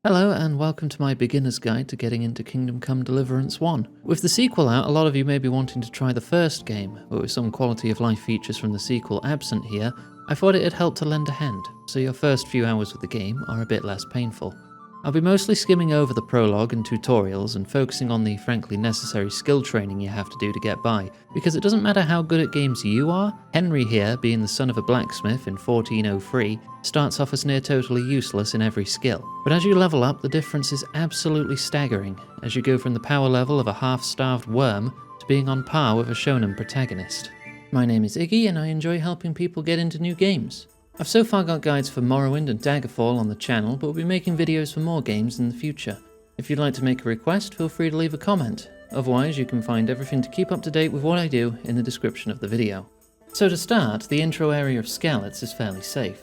Hello and welcome to my beginner's guide to getting into Kingdom Come Deliverance 1. With the sequel out, a lot of you may be wanting to try the first game, but with some quality of life features from the sequel absent here, I thought it'd help to lend a hand, so your first few hours with the game are a bit less painful. I'll be mostly skimming over the prologue and tutorials and focusing on the frankly necessary skill training you have to do to get by, because it doesn't matter how good at games you are, Henry here, being the son of a blacksmith in 1403, starts off as near totally useless in every skill. But as you level up, the difference is absolutely staggering, as you go from the power level of a half-starved worm to being on par with a shonen protagonist. My name is Iggy and I enjoy helping people get into new games. I've so far got guides for Morrowind and Daggerfall on the channel, but we'll be making videos for more games in the future. If you'd like to make a request, feel free to leave a comment. Otherwise, you can find everything to keep up to date with what I do in the description of the video. So to start, the intro area of Skalitz is fairly safe.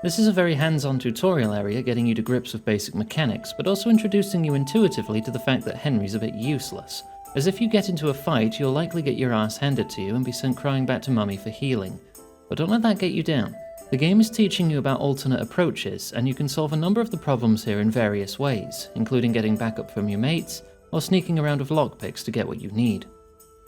This is a very hands-on tutorial area getting you to grips with basic mechanics, but also introducing you intuitively to the fact that Henry's a bit useless. As if you get into a fight, you'll likely get your ass handed to you and be sent crying back to Mummy for healing. But don't let that get you down. The game is teaching you about alternate approaches, and you can solve a number of the problems here in various ways, including getting backup from your mates, or sneaking around with lockpicks to get what you need.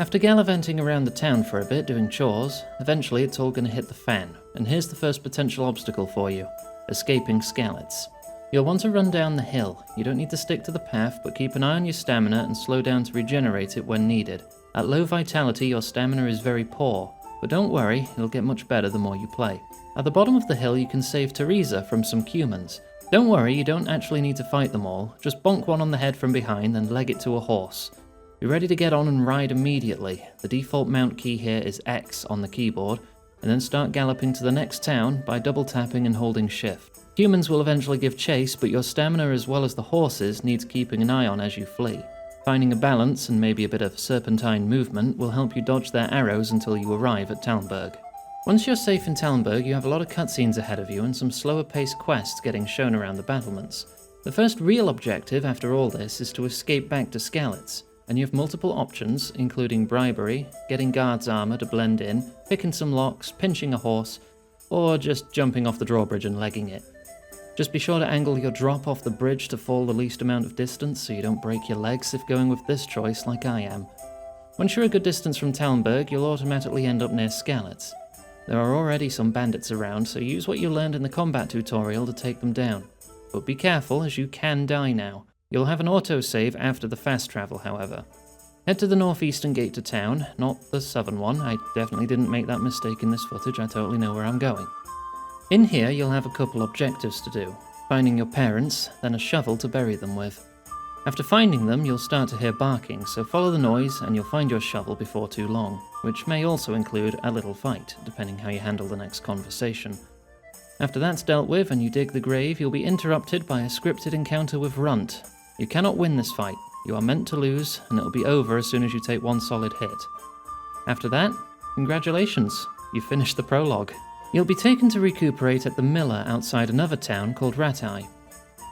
After gallivanting around the town for a bit doing chores, eventually it's all going to hit the fan, and here's the first potential obstacle for you: escaping Skalitz. You'll want to run down the hill. You don't need to stick to the path, but keep an eye on your stamina and slow down to regenerate it when needed. At low vitality, your stamina is very poor, but don't worry, it'll get much better the more you play. At the bottom of the hill you can save Teresa from some humans. Don't worry, you don't actually need to fight them all, just bonk one on the head from behind and leg it to a horse. Be ready to get on and ride immediately. The default mount key here is X on the keyboard, and then start galloping to the next town by double tapping and holding shift. Humans will eventually give chase, but your stamina as well as the horses needs keeping an eye on as you flee. Finding a balance and maybe a bit of serpentine movement will help you dodge their arrows until you arrive at Talmberg. Once you're safe in Talmberg, you have a lot of cutscenes ahead of you and some slower paced quests getting shown around the battlements. The first real objective after all this is to escape back to Skalitz, and you have multiple options, including bribery, getting guards' armor to blend in, picking some locks, pinching a horse, or just jumping off the drawbridge and legging it. Just be sure to angle your drop off the bridge to fall the least amount of distance so you don't break your legs if going with this choice like I am. Once you're a good distance from Talmberg, you'll automatically end up near Skalitz. There are already some bandits around, so use what you learned in the combat tutorial to take them down. But be careful, as you can die now. You'll have an autosave after the fast travel, however. Head to the northeastern gate to town, not the southern one. I definitely didn't make that mistake in this footage, I totally know where I'm going. In here, you'll have a couple objectives to do. Finding your parents, then a shovel to bury them with. After finding them, you'll start to hear barking, so follow the noise and you'll find your shovel before too long, which may also include a little fight, depending how you handle the next conversation. After that's dealt with and you dig the grave, you'll be interrupted by a scripted encounter with Runt. You cannot win this fight, you are meant to lose, and it'll be over as soon as you take one solid hit. After that, congratulations, you've finished the prologue. You'll be taken to recuperate at the miller outside another town called Ratai.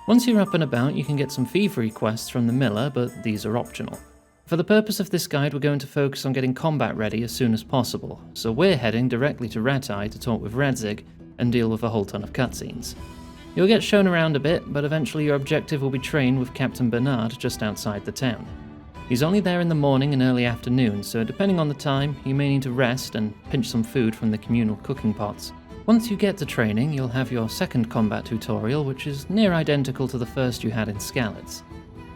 Once you're up and about, you can get some thievery quests from the miller, but these are optional. For the purpose of this guide, we're going to focus on getting combat ready as soon as possible, so we're heading directly to Ratai to talk with Radzig and deal with a whole ton of cutscenes. You'll get shown around a bit, but eventually your objective will be trained with Captain Bernard just outside the town. He's only there in the morning and early afternoon, so depending on the time, you may need to rest and pinch some food from the communal cooking pots. Once you get to training, you'll have your second combat tutorial, which is near identical to the first you had in Skalitz.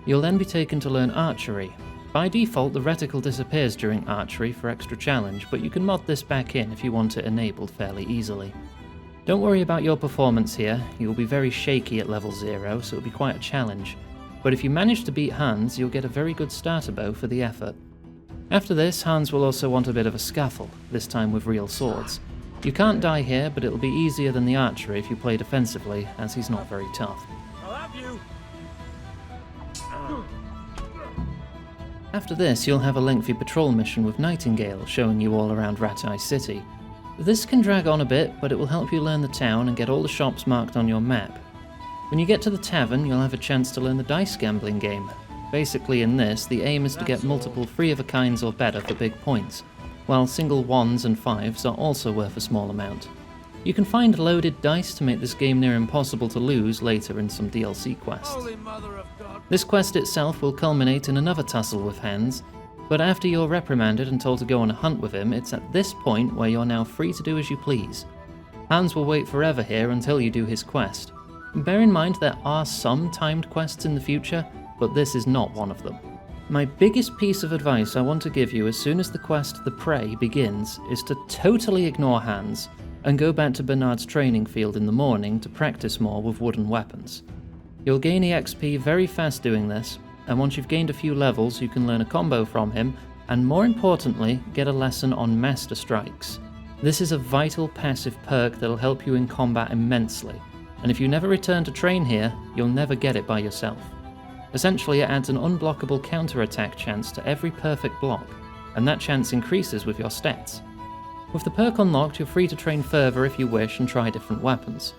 You'll then be taken to learn archery. By default, the reticle disappears during archery for extra challenge, but you can mod this back in if you want it enabled fairly easily. Don't worry about your performance here, you'll be very shaky at level 0, so it'll be quite a challenge. But if you manage to beat Hans, you'll get a very good starter bow for the effort. After this, Hans will also want a bit of a scuffle, this time with real swords. You can't die here, but it'll be easier than the archery if you play defensively, as he's not very tough. I'll have you. After this, you'll have a lengthy patrol mission with Nightingale, showing you all around Ratai City. This can drag on a bit, but it will help you learn the town and get all the shops marked on your map. When you get to the tavern, you'll have a chance to learn the dice gambling game. Basically in this, the aim is to get multiple 3-of-a-kinds or better for big points, while single 1s and 5s are also worth a small amount. You can find loaded dice to make this game near impossible to lose later in some DLC quests. This quest itself will culminate in another tussle with Hans, but after you're reprimanded and told to go on a hunt with him, it's at this point where you're now free to do as you please. Hans will wait forever here until you do his quest. Bear in mind there are some timed quests in the future, but this is not one of them. My biggest piece of advice I want to give you as soon as the quest The Prey begins is to totally ignore Hans and go back to Bernard's training field in the morning to practice more with wooden weapons. You'll gain EXP very fast doing this, and once you've gained a few levels you can learn a combo from him, and more importantly, get a lesson on Master Strikes. This is a vital passive perk that'll help you in combat immensely, and if you never return to train here, you'll never get it by yourself. Essentially, it adds an unblockable counterattack chance to every perfect block, and that chance increases with your stats. With the perk unlocked, you're free to train further if you wish and try different weapons.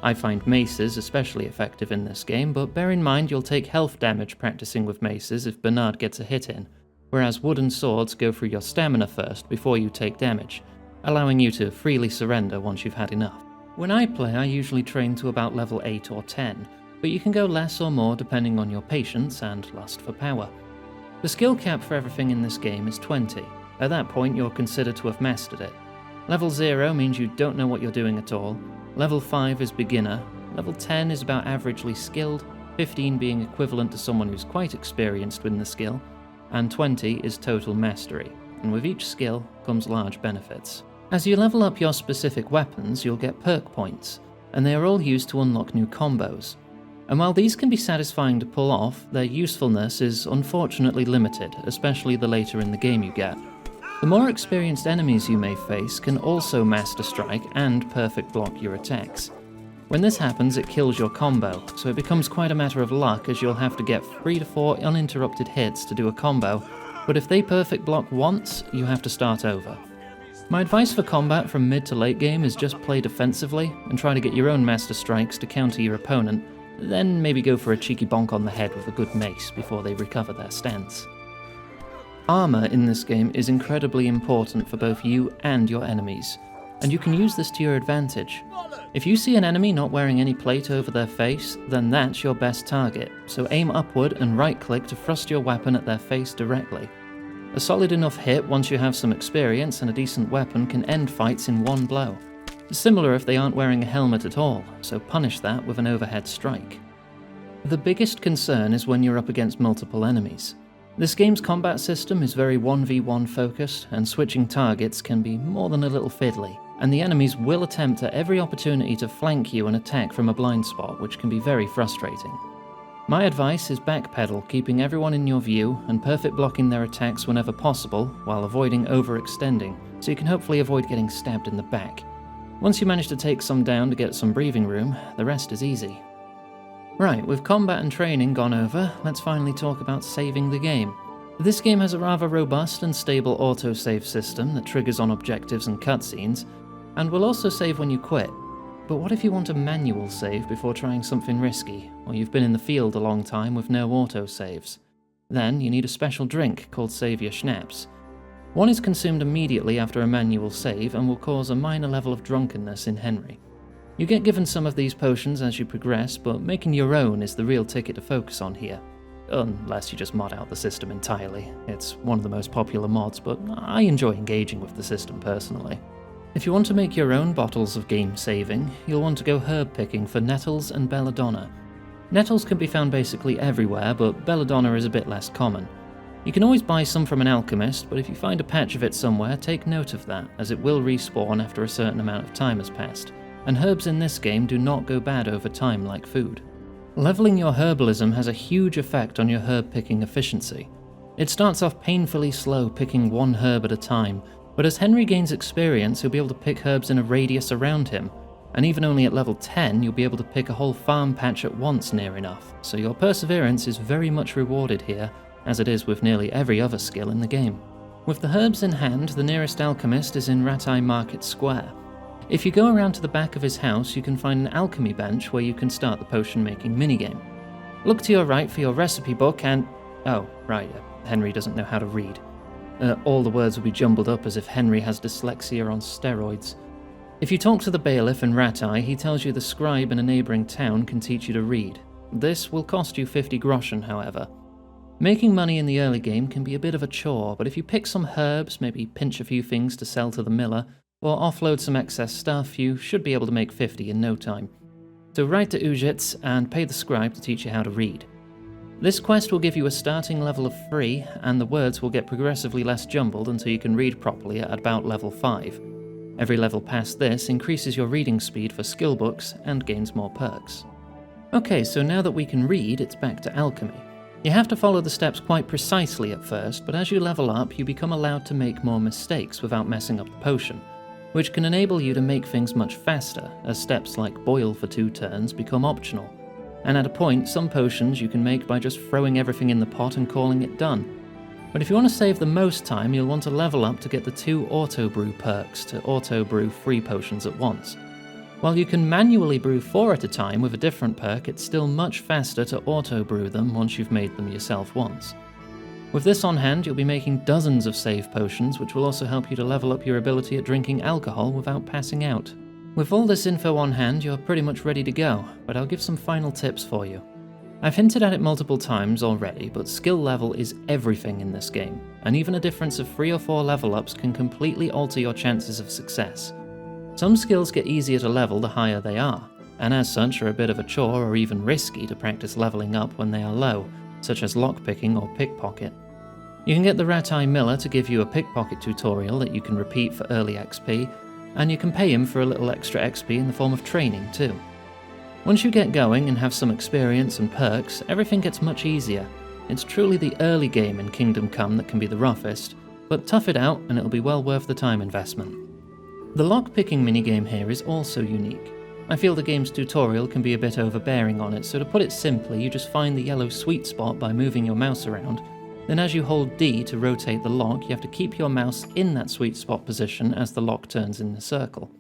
I find maces especially effective in this game, but bear in mind you'll take health damage practicing with maces if Bernard gets a hit in, whereas wooden swords go through your stamina first before you take damage, allowing you to freely surrender once you've had enough. When I play, I usually train to about level 8 or 10, but you can go less or more depending on your patience and lust for power. The skill cap for everything in this game is 20. At that point, you're considered to have mastered it. Level 0 means you don't know what you're doing at all, level 5 is beginner, level 10 is about averagely skilled, 15 being equivalent to someone who's quite experienced in the skill, and 20 is total mastery, and with each skill comes large benefits. As you level up your specific weapons, you'll get perk points, and they are all used to unlock new combos. And while these can be satisfying to pull off, their usefulness is unfortunately limited, especially the later in the game you get. The more experienced enemies you may face can also Master Strike and perfect block your attacks. When this happens, it kills your combo, so it becomes quite a matter of luck as you'll have to get 3 to 4 uninterrupted hits to do a combo, but if they perfect block once, you have to start over. My advice for combat from mid to late game is just play defensively and try to get your own Master Strikes to counter your opponent, then maybe go for a cheeky bonk on the head with a good mace before they recover their stance. Armor in this game is incredibly important for both you and your enemies, and you can use this to your advantage. If you see an enemy not wearing any plate over their face, then that's your best target, so aim upward and right-click to thrust your weapon at their face directly. A solid enough hit once you have some experience and a decent weapon can end fights in one blow. Similar if they aren't wearing a helmet at all, so punish that with an overhead strike. The biggest concern is when you're up against multiple enemies. This game's combat system is very 1v1 focused, and switching targets can be more than a little fiddly, and the enemies will attempt at every opportunity to flank you and attack from a blind spot, which can be very frustrating. My advice is backpedal, keeping everyone in your view and perfect blocking their attacks whenever possible, while avoiding overextending, so you can hopefully avoid getting stabbed in the back. Once you manage to take some down to get some breathing room, the rest is easy. Right, with combat and training gone over, let's finally talk about saving the game. This game has a rather robust and stable autosave system that triggers on objectives and cutscenes, and will also save when you quit. But what if you want a manual save before trying something risky, or you've been in the field a long time with no autosaves? Then you need a special drink called Saviour Schnapps. One is consumed immediately after a manual save and will cause a minor level of drunkenness in Henry. You get given some of these potions as you progress, but making your own is the real ticket to focus on here. Unless you just mod out the system entirely. It's one of the most popular mods, but I enjoy engaging with the system personally. If you want to make your own bottles of game saving, you'll want to go herb picking for nettles and belladonna. Nettles can be found basically everywhere, but belladonna is a bit less common. You can always buy some from an alchemist, but if you find a patch of it somewhere, take note of that, as it will respawn after a certain amount of time has passed, and herbs in this game do not go bad over time like food. Leveling your herbalism has a huge effect on your herb picking efficiency. It starts off painfully slow, picking one herb at a time, but as Henry gains experience, he'll be able to pick herbs in a radius around him, and even only at level 10, you'll be able to pick a whole farm patch at once near enough, so your perseverance is very much rewarded here, as it is with nearly every other skill in the game. With the herbs in hand, the nearest alchemist is in Rattay Market Square. If you go around to the back of his house, you can find an alchemy bench where you can start the potion making minigame. Look to your right for your recipe book and... oh, right, Henry doesn't know how to read. All the words will be jumbled up as if Henry has dyslexia on steroids. If you talk to the bailiff in Ratai, he tells you the scribe in a neighbouring town can teach you to read. This will cost you 50 groschen, however. Making money in the early game can be a bit of a chore, but if you pick some herbs, maybe pinch a few things to sell to the miller, or offload some excess stuff, you should be able to make 50 in no time. So write to Iggys and pay the scribe to teach you how to read. This quest will give you a starting level of 3, and the words will get progressively less jumbled until you can read properly at about level 5. Every level past this increases your reading speed for skill books and gains more perks. Okay, so now that we can read, it's back to alchemy. You have to follow the steps quite precisely at first, but as you level up, you become allowed to make more mistakes without messing up the potion, which can enable you to make things much faster, as steps like boil for 2 turns become optional. And at a point, some potions you can make by just throwing everything in the pot and calling it done. But if you want to save the most time, you'll want to level up to get the 2 auto-brew perks to auto-brew 3 potions at once. While you can manually brew 4 at a time with a different perk, it's still much faster to auto-brew them once you've made them yourself once. With this on hand, you'll be making dozens of save potions, which will also help you to level up your ability at drinking alcohol without passing out. With all this info on hand, you're pretty much ready to go, but I'll give some final tips for you. I've hinted at it multiple times already, but skill level is everything in this game, and even a difference of 3 or 4 level ups can completely alter your chances of success. Some skills get easier to level the higher they are, and as such are a bit of a chore or even risky to practice leveling up when they are low, such as lockpicking or pickpocket. You can get the Ratai Miller to give you a pickpocket tutorial that you can repeat for early XP, and you can pay him for a little extra XP in the form of training too. Once you get going and have some experience and perks, everything gets much easier. It's truly the early game in Kingdom Come that can be the roughest, but tough it out and it'll be well worth the time investment. The lockpicking minigame here is also unique. I feel the game's tutorial can be a bit overbearing on it, so to put it simply, you just find the yellow sweet spot by moving your mouse around. Then as you hold D to rotate the lock, you have to keep your mouse in that sweet spot position as the lock turns in the circle.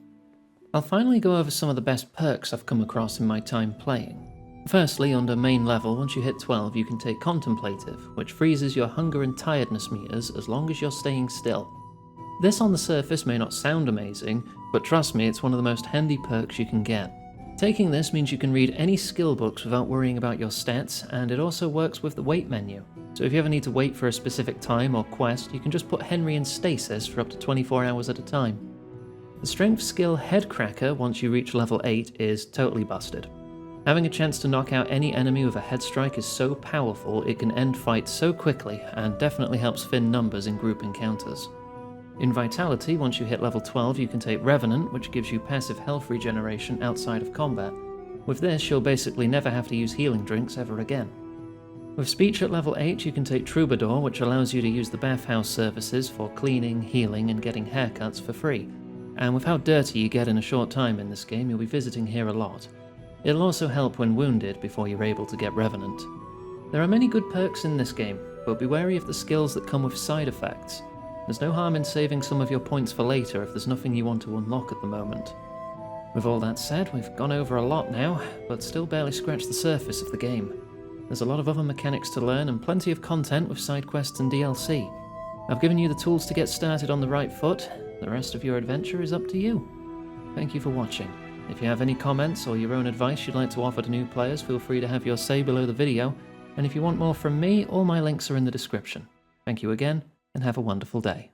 I'll finally go over some of the best perks I've come across in my time playing. Firstly, under main level, once you hit 12, you can take Contemplative, which freezes your hunger and tiredness meters as long as you're staying still. This on the surface may not sound amazing, but trust me, it's one of the most handy perks you can get. Taking this means you can read any skill books without worrying about your stats, and it also works with the wait menu. So if you ever need to wait for a specific time or quest, you can just put Henry in stasis for up to 24 hours at a time. The strength skill Headcracker once you reach level 8 is totally busted. Having a chance to knock out any enemy with a head strike is so powerful it can end fights so quickly and definitely helps thin numbers in group encounters. In Vitality, once you hit level 12 you can take Revenant, which gives you passive health regeneration outside of combat. With this you'll basically never have to use healing drinks ever again. With Speech at level 8 you can take Troubadour, which allows you to use the bathhouse services for cleaning, healing and getting haircuts for free. And with how dirty you get in a short time in this game, you'll be visiting here a lot. It'll also help when wounded before you're able to get Revenant. There are many good perks in this game, but be wary of the skills that come with side effects. There's no harm in saving some of your points for later if there's nothing you want to unlock at the moment. With all that said, we've gone over a lot now, but still barely scratched the surface of the game. There's a lot of other mechanics to learn and plenty of content with side quests and DLC. I've given you the tools to get started on the right foot. The rest of your adventure is up to you. Thank you for watching. If you have any comments or your own advice you'd like to offer to new players, feel free to have your say below the video, and if you want more from me, all my links are in the description. Thank you again, and have a wonderful day.